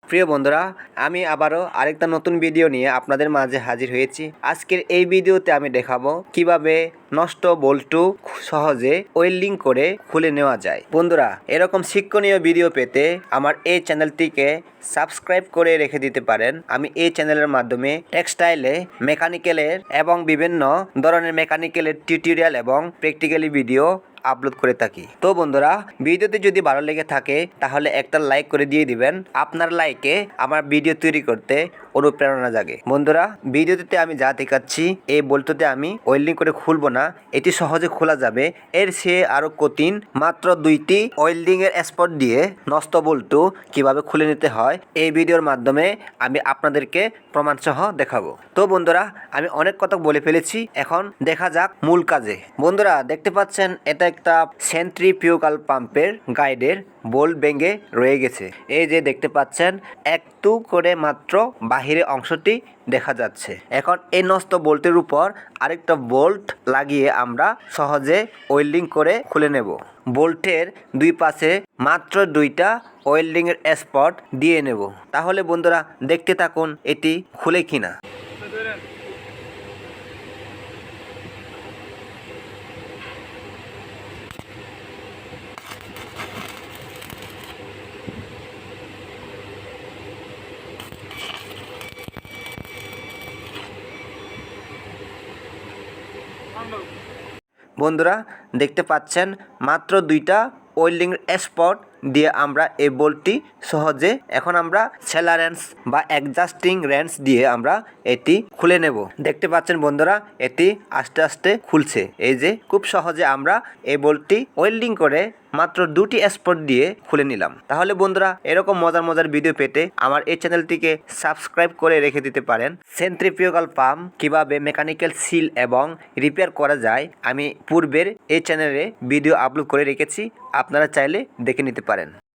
প্রিয় বন্ধুরা, আমি আবারও আরেকটা নতুন ভিডিও নিয়ে আপনাদের মাঝে হাজির হয়েছি। আজকের এই ভিডিওতে আমি দেখাবো কিভাবে নষ্ট বল্টু সহজে ওয়েল্ডিং করে খুলে নেওয়া যায়। বন্ধুরা, এরকম শিক্ষণীয় ভিডিও পেতে আমার এই চ্যানেলটিকে সাবস্ক্রাইব করে রেখে দিতে পারেন। আমি এই চ্যানেলের মাধ্যমে টেক্সটাইলে মেকানিক্যালের এবং বিভিন্ন ধরনের মেকানিক্যালের টিউটোরিয়াল এবং প্র্যাকটিক্যালি ভিডিও আপলোড করে থাকি। তো বন্ধুরা, ভিডিওতে যদি ভালো লেগে থাকে তাহলে একটা লাইক করে দিয়ে দিবেন। আপনার লাইকে আমার ভিডিও তৈরি করতে অনুপ্রেরণা জাগে। বন্ধুরা, ভিডিওতে আমি যা দেখাচ্ছি এই বল্টুতে আমি ওয়েল্ডিং করে খুলবো না, এটি সহজে খোলা যাবে। এর চেয়ে আরো কঠিন, মাত্র 2টি ওয়েল্ডিং এর স্পট দিয়ে নষ্ট বল্টু কিভাবে খুলে নিতে হয় এই ভিডিওর মাধ্যমে আমি আপনাদেরকে প্রমাণ সহ দেখাবো। তো বন্ধুরা, আমি অনেক কথা বলে ফেলেছি, এখন দেখা যাক মূল কাজে। বন্ধুরা, দেখতে পাচ্ছেন এটা একটা সেন্ট্রিফিউগাল পাম্পের গাইডের বোল্ট ভেঙে রয়ে গেছে। এই যে দেখতে পাচ্ছেন একটু করে মাত্র বাহিরে অংশটি দেখা যাচ্ছে। এখন এই নষ্ট বোল্টের উপর আরেকটা বোল্ট লাগিয়ে আমরা সহজে ওয়েল্ডিং করে খুলে নেব। বোল্টের দুই পাশে মাত্র 2টা ওয়েল্ডিং এর স্পট দিয়ে নেব। তাহলে বন্ধুরা, দেখতে থাকুন এটি খুলে কিনা। বন্ধুরা, দেখতে পাচ্ছেন মাত্র 2টা ওয়েল্ডিং স্পট দিয়ে আমরা এই বোল্টটি সহজে এখন আমরা সেলার রেঞ্চ বা অ্যাডজাস্টিং রেঞ্চ দিয়ে আমরা এটি খুলে নেব। দেখতে পাচ্ছেন বন্ধুরা, এটি আস্তে আস্তে খুলছে। এই যে খুব সহজে আমরা এই বোল্টটি ওয়েল্ডিং করে মাত্র 2টি স্পট দিয়ে খুলে নিলাম। তাহলে বন্ধুরা, এরকম মজার মজার ভিডিও পেতে আমার এই চ্যানেলটিকে সাবস্ক্রাইব করে রেখে দিতে পারেন। সেন্ট্রিফিউগাল পাম্প কিভাবে মেকানিক্যাল সিল এবং রিপেয়ার করা যায় আমি পূর্বের এই চ্যানেলে ভিডিও আপলোড করে রেখেছি, আপনারা চাইলে দেখে নিতে পারেন।